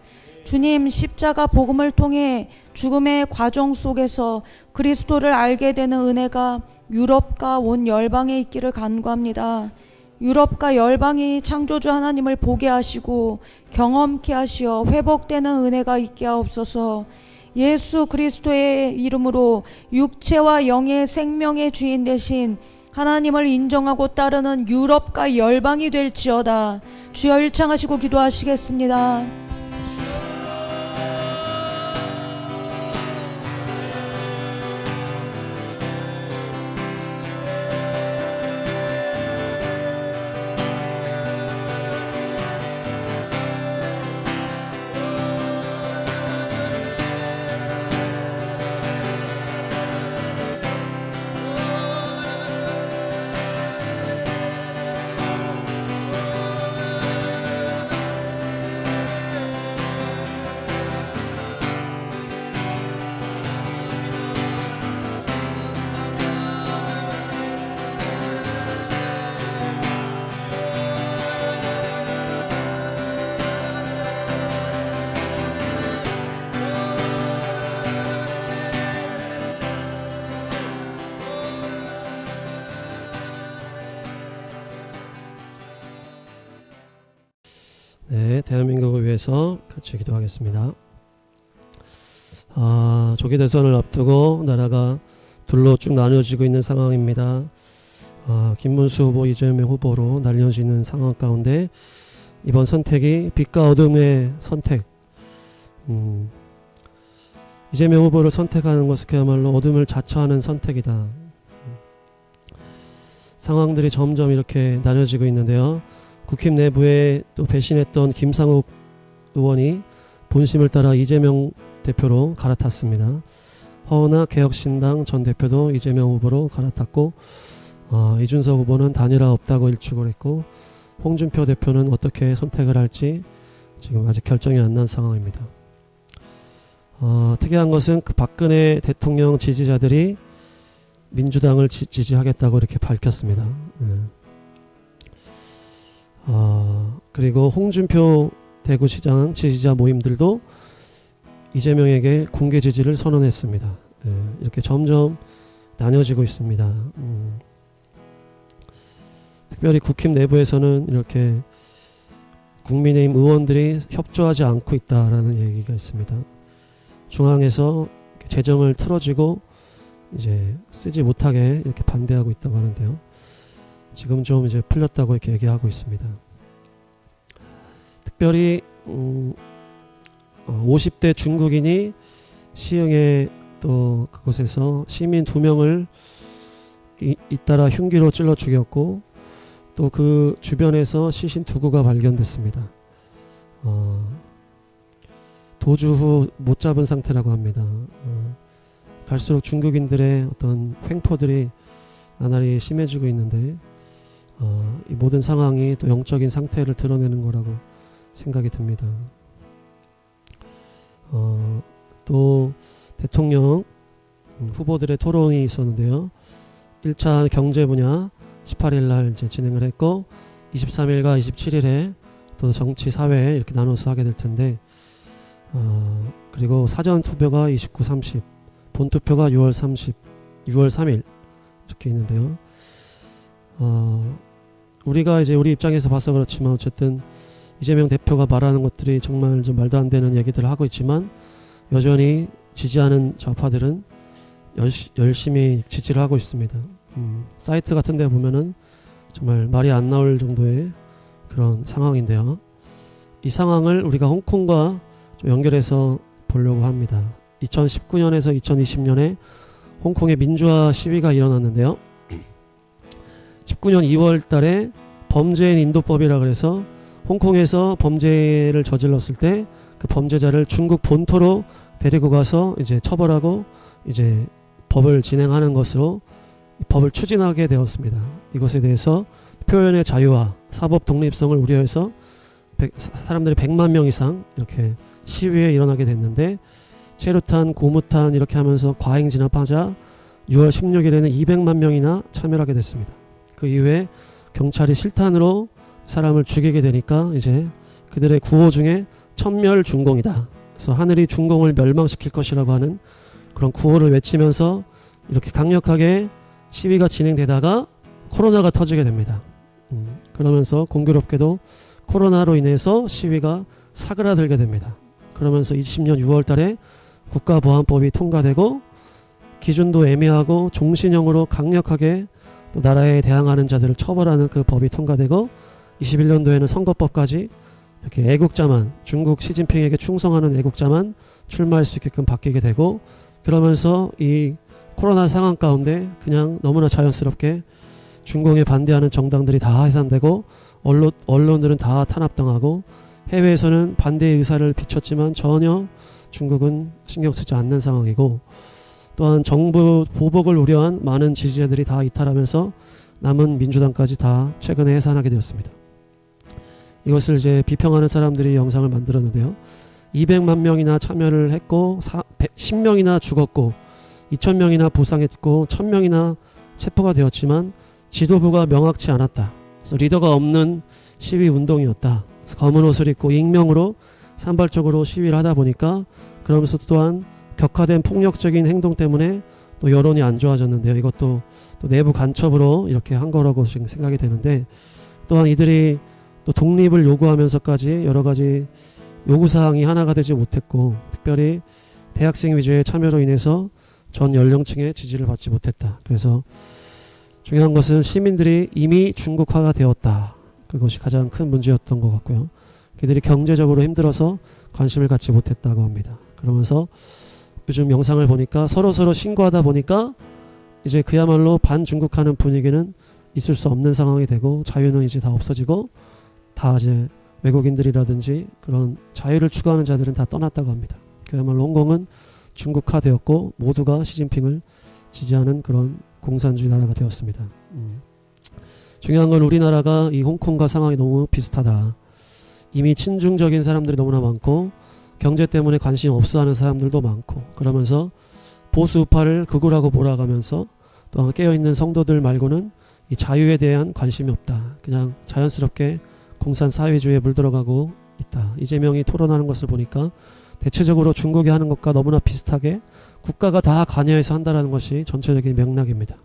주님, 십자가 복음을 통해 죽음의 과정 속에서 그리스도를 알게 되는 은혜가 유럽과 온 열방에 있기를 간구합니다. 유럽과 열방이 창조주 하나님을 보게 하시고 경험케 하시어 회복되는 은혜가 있게 하옵소서. 예수 그리스도의 이름으로 육체와 영의 생명의 주인 되신 하나님을 인정하고 따르는 유럽과 열방이 될지어다. 주여 일창하시고 기도하시겠습니다. 네, 대한민국을 위해서 같이 기도하겠습니다. 조기 대선을 앞두고 나라가 둘로 쭉 나뉘어지고 있는 상황입니다. 김문수 후보, 이재명 후보로 나뉘어지는 상황 가운데 이번 선택이 빛과 어둠의 선택, 이재명 후보를 선택하는 것은 그야말로 어둠을 자처하는 선택이다. 상황들이 점점 이렇게 나뉘어지고 있는데요. 국힘 내부에 또 배신했던 김상욱 의원이 본심을 따라 이재명 대표로 갈아탔습니다. 허은하 개혁신당 전 대표도 이재명 후보로 갈아탔고, 이준석 후보는 단일화 없다고 일축을 했고, 홍준표 대표는 어떻게 선택을 할지 지금 아직 결정이 안 난 상황입니다. 특이한 것은 그 박근혜 대통령 지지자들이 민주당을 지지하겠다고 이렇게 밝혔습니다. 그리고 홍준표 대구시장 지지자 모임들도 이재명에게 공개 지지를 선언했습니다. 이렇게 점점 나뉘어지고 있습니다. 특별히 국힘 내부에서는 이렇게 국민의힘 의원들이 협조하지 않고 있다라는 얘기가 있습니다. 중앙에서 재정을 틀어지고 이제 쓰지 못하게 이렇게 반대하고 있다고 하는데요. 지금 좀 이제 풀렸다고 이렇게 얘기하고 있습니다. 특별히 50대 중국인이 시흥에 또 그곳에서 시민 2명을 잇따라 흉기로 찔러 죽였고, 또 그 주변에서 시신 2구가 발견됐습니다. 도주 후 못 잡은 상태라고 합니다. 갈수록 중국인들의 어떤 횡포들이 나날이 심해지고 있는데, 이 모든 상황이 또 영적인 상태를 드러내는 거라고 생각이 듭니다. 또 대통령 후보들의 토론이 있었는데요. 1차 경제 분야 18일 날 이제 진행을 했고, 23일과 27일에 또 정치 사회 이렇게 나눠서 하게 될 텐데, 그리고 사전 투표가 29, 30, 본 투표가 6월 3일 이렇게 있는데요. 우리가 이제 우리 입장에서 봐서 그렇지만 어쨌든 이재명 대표가 말하는 것들이 정말 좀 말도 안 되는 얘기들을 하고 있지만, 여전히 지지하는 좌파들은 열심히 지지를 하고 있습니다. 사이트 같은 데 보면은 정말 말이 안 나올 정도의 그런 상황인데요. 이 상황을 우리가 홍콩과 좀 연결해서 보려고 합니다. 2019년에서 2020년에 홍콩의 민주화 시위가 일어났는데요. 19년 2월 달에 범죄인 인도법이라 그래서 홍콩에서 범죄를 저질렀을 때 그 범죄자를 중국 본토로 데리고 가서 이제 처벌하고 이제 법을 진행하는 것으로 법을 추진하게 되었습니다. 이것에 대해서 표현의 자유와 사법 독립성을 우려해서 사람들이 100만 명 이상 이렇게 시위에 일어나게 됐는데, 체류탄, 고무탄 이렇게 하면서 과잉 진압하자 6월 16일에는 200만 명이나 참여하게 됐습니다. 그 이후에 경찰이 실탄으로 사람을 죽이게 되니까 이제 그들의 구호 중에 천멸중공이다. 그래서 하늘이 중공을 멸망시킬 것이라고 하는 그런 구호를 외치면서 이렇게 강력하게 시위가 진행되다가 코로나가 터지게 됩니다. 그러면서 공교롭게도 코로나로 인해서 시위가 사그라들게 됩니다. 그러면서 20년 6월 달에 국가보안법이 통과되고 기준도 애매하고 종신형으로 강력하게 또 나라에 대항하는 자들을 처벌하는 그 법이 통과되고 21년도에는 선거법까지 이렇게 애국자만, 중국 시진핑에게 충성하는 애국자만 출마할 수 있게끔 바뀌게 되고, 그러면서 이 코로나 상황 가운데 그냥 너무나 자연스럽게 중공에 반대하는 정당들이 다 해산되고 언론들은 다 탄압당하고 해외에서는 반대의 의사를 비췄지만 전혀 중국은 신경 쓰지 않는 상황이고, 또한 정부 보복을 우려한 많은 지지자들이 다 이탈하면서 남은 민주당까지 다 최근에 해산하게 되었습니다. 이것을 이제 비평하는 사람들이 영상을 만들었는데요. 200만 명이나 참여를 했고 10명이나 죽었고 2,000명이나 부상했고 1,000명이나 체포가 되었지만 지도부가 명확치 않았다. 그래서 리더가 없는 시위 운동이었다. 그래서 검은 옷을 입고 익명으로 산발적으로 시위를 하다 보니까 그러면서 또한 격화된 폭력적인 행동 때문에 또 여론이 안 좋아졌는데요. 이것도 또 내부 간첩으로 이렇게 한 거라고 지금 생각이 되는데, 또한 이들이 또 독립을 요구하면서까지 여러 가지 요구사항이 하나가 되지 못했고, 특별히 대학생 위주의 참여로 인해서 전 연령층의 지지를 받지 못했다. 그래서 중요한 것은 시민들이 이미 중국화가 되었다. 그것이 가장 큰 문제였던 것 같고요. 그들이 경제적으로 힘들어서 관심을 갖지 못했다고 합니다. 그러면서 요즘 영상을 보니까 서로서로 신고하다 보니까 이제 그야말로 반중국하는 분위기는 있을 수 없는 상황이 되고, 자유는 이제 다 없어지고 다 이제 외국인들이라든지 그런 자유를 추구하는 자들은 다 떠났다고 합니다. 그야말로 홍콩은 중국화되었고 모두가 시진핑을 지지하는 그런 공산주의 나라가 되었습니다. 중요한 건 우리나라가 이 홍콩과 상황이 너무 비슷하다. 이미 친중적인 사람들이 너무나 많고 경제 때문에 관심 없어하는 사람들도 많고, 그러면서 보수 우파를 극우라고 몰아가면서 또 깨어있는 성도들 말고는 이 자유에 대한 관심이 없다. 그냥 자연스럽게 공산 사회주의에 물들어가고 있다. 이재명이 토론하는 것을 보니까 대체적으로 중국이 하는 것과 너무나 비슷하게 국가가 다 관여해서 한다는 것이 전체적인 맥락입니다.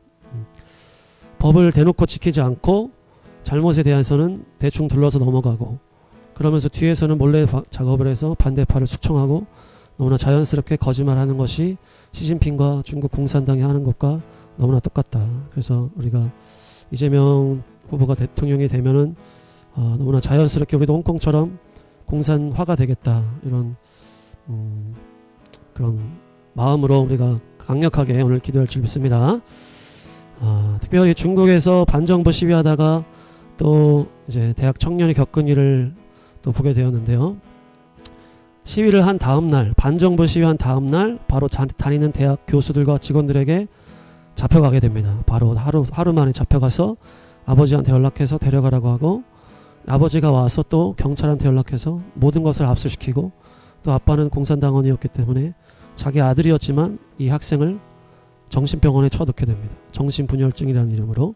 법을 대놓고 지키지 않고 잘못에 대해서는 대충 둘러서 넘어가고, 그러면서 뒤에서는 몰래 작업을 해서 반대파를 숙청하고 너무나 자연스럽게 거짓말하는 것이 시진핑과 중국 공산당이 하는 것과 너무나 똑같다. 그래서 우리가 이재명 후보가 대통령이 되면은 너무나 자연스럽게 우리도 홍콩처럼 공산화가 되겠다, 이런 그런 마음으로 우리가 강력하게 오늘 기도할 줄 믿습니다. 특별히 중국에서 반정부 시위하다가 또 이제 대학 청년이 겪은 일을 또 보게 되었는데요. 시위를 한 다음날, 반정부 시위한 다음날 바로 다니는 대학 교수들과 직원들에게 잡혀가게 됩니다. 바로 하루 만에 잡혀가서 아버지한테 연락해서 데려가라고 하고, 아버지가 와서 또 경찰한테 연락해서 모든 것을 압수시키고, 또 아빠는 공산당원이었기 때문에 자기 아들이었지만 이 학생을 정신병원에 쳐넣게 됩니다. 정신분열증이라는 이름으로.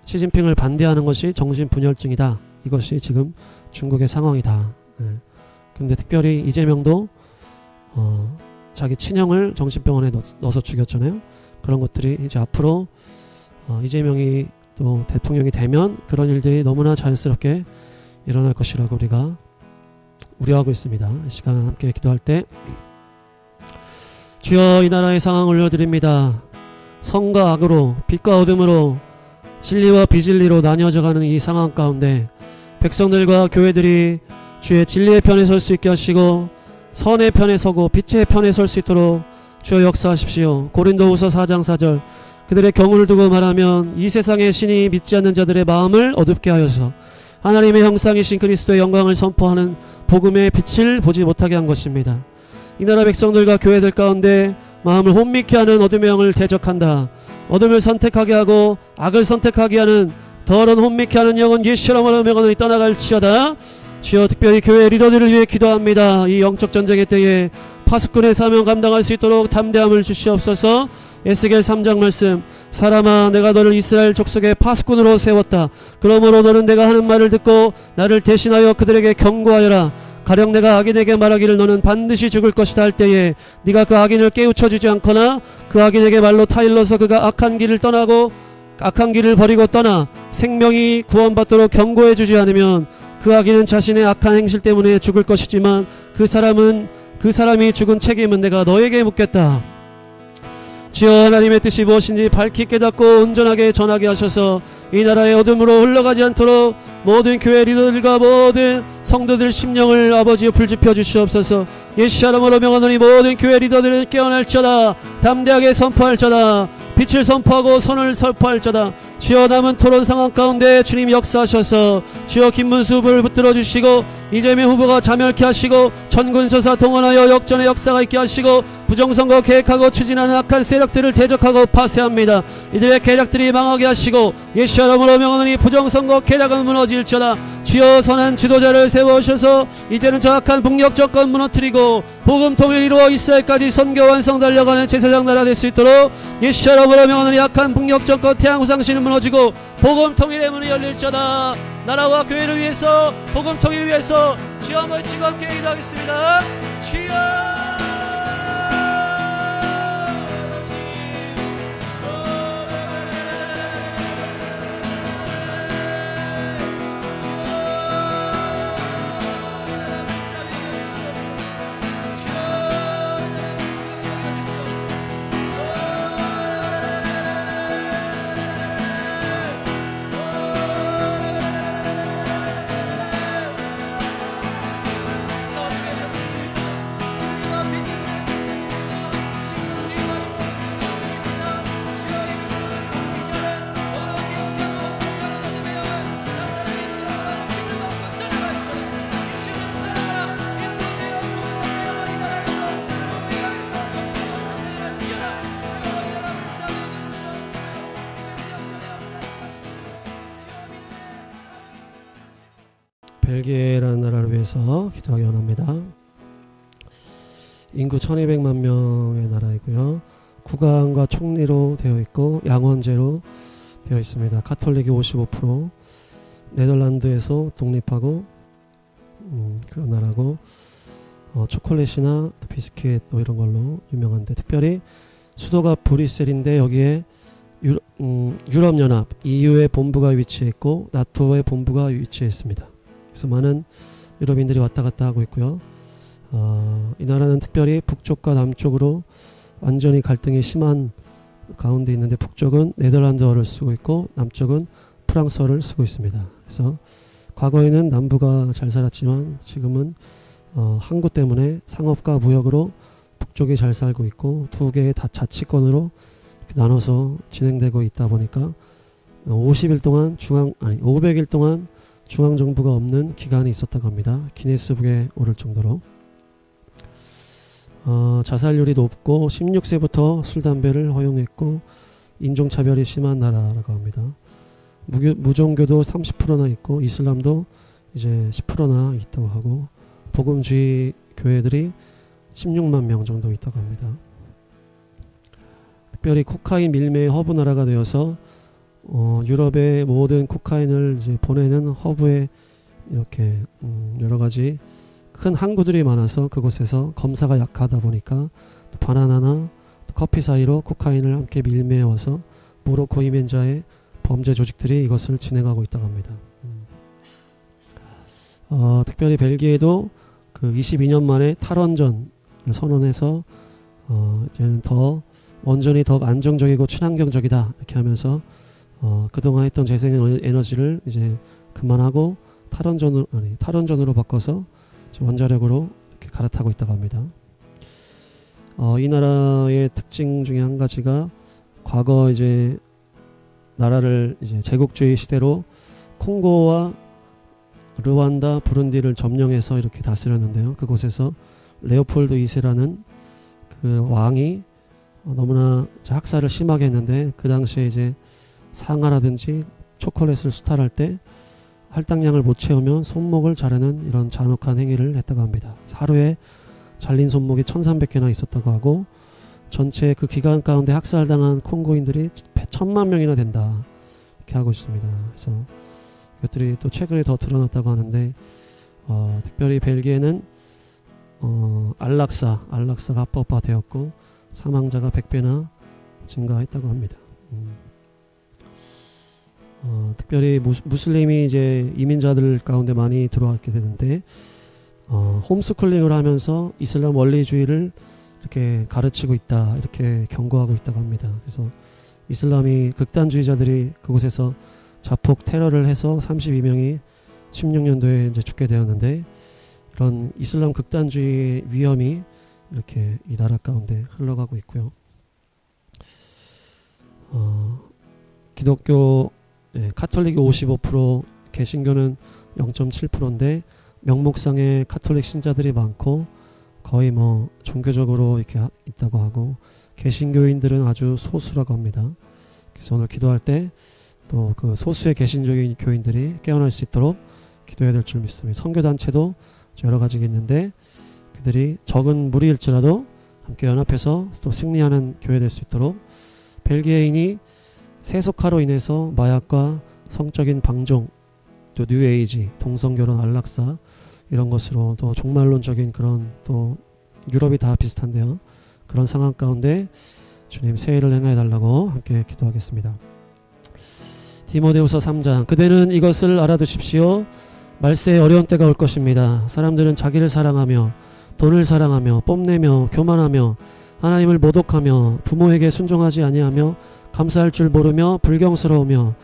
시진핑을 반대하는 것이 정신분열증이다. 이것이 지금 중국의 상황이다. 그런데 특별히 이재명도 자기 친형을 정신병원에 넣어서 죽였잖아요. 그런 것들이 이제 앞으로 이재명이 또 대통령이 되면 그런 일들이 너무나 자연스럽게 일어날 것이라고 우리가 우려하고 있습니다. 이 시간 함께 기도할 때, 주여, 이 나라의 상황을 올려드립니다. 선과 악으로, 빛과 어둠으로, 진리와 비진리로 나뉘어져가는 이 상황 가운데 백성들과 교회들이 주의 진리의 편에 설 수 있게 하시고 선의 편에 서고 빛의 편에 설 수 있도록 주여 역사하십시오. 고린도후서 4장 4절, 그들의 경우를 두고 말하면 이 세상의 신이 믿지 않는 자들의 마음을 어둡게 하여서 하나님의 형상이신 그리스도의 영광을 선포하는 복음의 빛을 보지 못하게 한 것입니다. 이 나라 백성들과 교회들 가운데 마음을 혼미케 하는 어둠의 영을 대적한다. 어둠을 선택하게 하고 악을 선택하게 하는 더러운 혼미케 하는 영은 예수라는 명언이 떠나갈지어다. 주여, 특별히 교회 리더들을 위해 기도합니다. 이 영적 전쟁의 때에 파수꾼의 사명 감당할 수 있도록 담대함을 주시옵소서. 에스겔 3장 말씀, 사람아, 내가 너를 이스라엘 족속의 파수꾼으로 세웠다. 그러므로 너는 내가 하는 말을 듣고 나를 대신하여 그들에게 경고하여라. 가령 내가 악인에게 말하기를 너는 반드시 죽을 것이다 할 때에 네가 그 악인을 깨우쳐주지 않거나 그 악인에게 말로 타일러서 그가 악한 길을 떠나고 악한 길을 버리고 떠나 생명이 구원받도록 경고해 주지 않으면 그 아기는 자신의 악한 행실 때문에 죽을 것이지만 그 사람이 죽은 책임은 내가 너에게 묻겠다. 주여, 하나님의 뜻이 무엇인지 밝히 깨닫고 온전하게 전하게 하셔서 이 나라의 어둠으로 흘러가지 않도록 모든 교회 리더들과 모든 성도들 심령을 아버지여 불지펴 주시옵소서. 예수 이름으로 명하노니 모든 교회 리더들은 깨어날지어다. 담대하게 선포할지어다. 빛을 선포하고 선을 선포할지어다. 주여, 남은 토론 상황 가운데 주님 역사하셔서 주여 김문수 후보를 붙들어 주시고 이재명 후보가 자멸케 하시고 천군서사 동원하여 역전의 역사가 있게 하시고 부정선거 계획하고 추진하는 악한 세력들을 대적하고 파쇄합니다. 이들의 계략들이 망하게 하시고 예수 이름으로 명하노니 부정선거 계략은 무너질지어다. 주여, 선한 지도자를 세워주셔서 이제는 저 악한 북녘 정권 무너뜨리고 복음 통일 이루어 이스라엘까지 선교 완성 달려가는 제사장 나라 될 수 있도록 예수 이름으로 명하노니 악한 북녘 정권 태양 후상신은 무너지고 복음 통일의 문이 열릴지어다. 나라와 교회를 위해서 복음 통일을 위해서 주여 한번 지금 함께 기도하겠습니다. 주여, 벨기에라는 나라를 위해서 기도하기 원합니다. 인구 1200만 명의 나라이고요. 국왕과 총리로 되어 있고 양원제로 되어 있습니다. 가톨릭이 55%, 네덜란드에서 독립하고 그런 나라고 초콜릿이나 비스킷 뭐 이런 걸로 유명한데 특별히 수도가 브뤼셀인데 여기에 유럽연합 EU의 본부가 위치해 있고 나토의 본부가 위치해 있습니다. 그래서 많은 유럽인들이 왔다 갔다 하고 있고요. 이 나라는 특별히 북쪽과 남쪽으로 완전히 갈등이 심한 가운데 있는데 북쪽은 네덜란드어를 쓰고 있고 남쪽은 프랑스어를 쓰고 있습니다. 그래서 과거에는 남부가 잘 살았지만 지금은 항구 때문에 상업과 무역으로 북쪽이 잘 살고 있고 두 개의 다 자치권으로 나눠서 진행되고 있다 보니까 500일 동안 중앙정부가 없는 기간이 있었다고 합니다. 기네스북에 오를 정도로. 자살률이 높고 16세부터 술, 담배를 허용했고 인종차별이 심한 나라라고 합니다. 무종교도 30%나 있고 이슬람도 이제 10%나 있다고 하고 복음주의 교회들이 16만 명 정도 있다고 합니다. 특별히 코카인 밀매의 허브 나라가 되어서 유럽의 모든 코카인을 이제 보내는 허브에 이렇게 여러 가지 큰 항구들이 많아서 그곳에서 검사가 약하다 보니까 또 바나나나 또 커피 사이로 코카인을 함께 밀매어서 모로코 이민자의 범죄 조직들이 이것을 진행하고 있다고 합니다. 특별히 벨기에도 그 22년 만에 탈원전을 선언해서 이제는 더 원전이 더 안정적이고 친환경적이다 이렇게 하면서 그동안 했던 재생에너지를 이제 그만하고 탈원전으로 바꿔서 원자력으로 이렇게 갈아타고 있다고 합니다. 이 나라의 특징 중에 한 가지가 과거 이제 나라를 이제 제국주의 시대로 콩고와 르완다, 부룬디를 점령해서 이렇게 다스렸는데요. 그곳에서 레오폴드 2세라는 그 왕이 너무나 학살을 심하게 했는데 그 당시에 이제 상아라든지 초콜릿을 수탈할 때 할당량을 못 채우면 손목을 자르는 이런 잔혹한 행위를 했다고 합니다. 하루에 잘린 손목이 1300개나 있었다고 하고 전체 그 기간 가운데 학살당한 콩고인들이 1000만 명이나 된다 이렇게 하고 있습니다. 그래서 이것들이 또 최근에 더 드러났다고 하는데 특별히 벨기에는 안락사가 합법화되었고 사망자가 100배나 증가했다고 합니다. 특별히 무슬림이 이제 이민자들 가운데 많이 들어왔게 되는데 홈스쿨링을 하면서 이슬람 원리주의를 이렇게 가르치고 있다, 이렇게 경고하고 있다고 합니다. 그래서 이슬람이 극단주의자들이 그곳에서 자폭 테러를 해서 32명이 16년도에 이제 죽게 되었는데, 이런 이슬람 극단주의 위험이 이렇게 이 나라 가운데 흘러가고 있고요. 기독교, 카톨릭이 55%, 개신교는 0.7%인데 명목상의 카톨릭 신자들이 많고 거의 뭐 종교적으로 이렇게 있다고 하고, 개신교인들은 아주 소수라고 합니다. 그래서 오늘 기도할 때 또 그 소수의 개신적인 교인들이 깨어날 수 있도록 기도해야 될 줄 믿습니다. 선교단체도 여러 가지가 있는데 그들이 적은 무리일지라도 함께 연합해서 또 승리하는 교회 될 수 있도록, 벨기에인이 세속화로 인해서 마약과 성적인 방종, 또 뉴에이지, 동성결혼, 안락사 이런 것으로 또 종말론적인 그런, 또 유럽이 다 비슷한데요, 그런 상황 가운데 주님 세일을 행하여 달라고 함께 기도하겠습니다. 디모데후서 3장, 그대는 이것을 알아두십시오. 말세에 어려운 때가 올 것입니다. 사람들은 자기를 사랑하며 돈을 사랑하며 뽐내며 교만하며 하나님을 모독하며 부모에게 순종하지 아니하며 감사할 줄 모르며 불경스러우며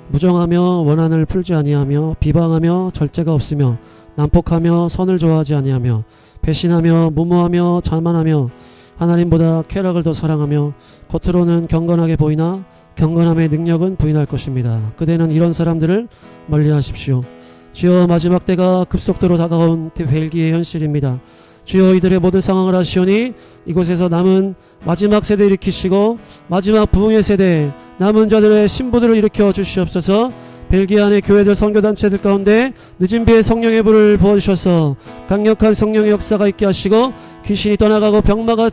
무정하며 원한을 풀지 아니하며 비방하며 절제가 없으며 난폭하며 선을 좋아하지 아니하며 배신하며 무모하며 자만하며 하나님보다 쾌락을 더 사랑하며 겉으로는 경건하게 보이나 경건함의 능력은 부인할 것입니다. 그대는 이런 사람들을 멀리하십시오. 주여, 마지막 때가 급속도로 다가온 벨기에 현실입니다. 주여, 이들의 모든 상황을 아시오니 이곳에서 남은 마지막 세대 일으키시고 마지막 부흥의 세대 남은 자들의 신부들을 일으켜 주시옵소서. 벨기에 안의 교회들, 선교단체들 가운데 늦은 비에 성령의 불을 부어주셔서 강력한 성령의 역사가 있게 하시고, 귀신이 떠나가고 병마가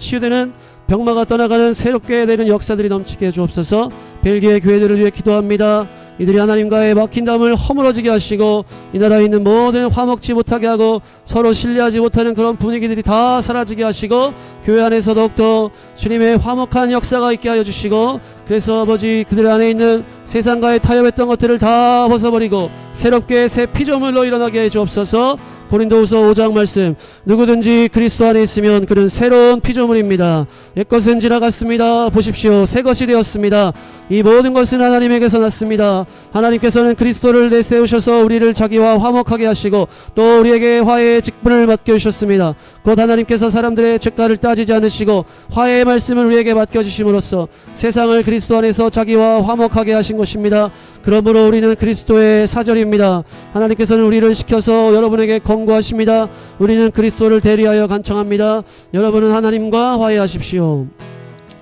떠나가는 새롭게 되는 역사들이 넘치게 해주옵소서. 벨기에 교회들을 위해 기도합니다. 이들이 하나님과의 막힌 담을 허물어지게 하시고 이 나라에 있는 모든 화먹지 못하게 하고 서로 신뢰하지 못하는 그런 분위기들이 다 사라지게 하시고, 교회 안에서 더욱더 주님의 화목한 역사가 있게 하여 주시고, 그래서 아버지, 그들 안에 있는 세상과의 타협했던 것들을 다 벗어버리고 새롭게 새 피조물로 일어나게 해 주옵소서. 고린도후서 5장 말씀, 누구든지 그리스도 안에 있으면 그는 새로운 피조물입니다. 옛것은 지나갔습니다. 보십시오, 새 것이 되었습니다. 이 모든 것은 하나님에게서 났습니다. 하나님께서는 그리스도를 내세우셔서 우리를 자기와 화목하게 하시고 또 우리에게 화해의 직분을 맡겨주셨습니다. 곧 하나님께서 사람들의 죄가를 따지지 않으시고 화해의 말씀을 우리에게 맡겨주심으로써 세상을 그리스도 안에서 자기와 화목하게 하신 것입니다. 그러므로 우리는 그리스도의 사절입니다. 하나님께서는 우리를 시켜서 여러분에게 권고하십니다. 우리는 그리스도를 대리하여 간청합니다. 여러분은 하나님과 화해하십시오.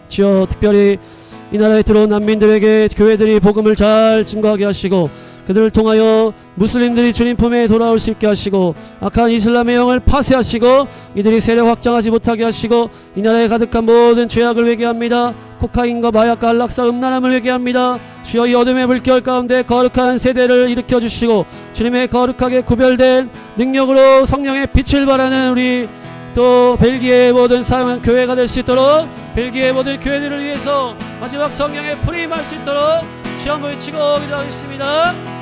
주여, 특별히 이 나라에 들어온 난민들에게 교회들이 복음을 잘 증거하게 하시고 그들을 통하여 무슬림들이 주님 품에 돌아올 수 있게 하시고 악한 이슬람의 영을 파쇄하시고 이들이 세력 확장하지 못하게 하시고 이 나라에 가득한 모든 죄악을 회개합니다. 코카인과 마약과 안락사, 음란함을 회개합니다. 주여, 이 어둠의 물결 가운데 거룩한 세대를 일으켜 주시고 주님의 거룩하게 구별된 능력으로 성령의 빛을 발하는 우리 또 벨기에의 모든 사랑하는 교회가 될 수 있도록, 벨기에의 모든 교회들을 위해서 마지막 성령의 불이 임할 수 있도록 주여 한번 외치고 기도하겠습니다.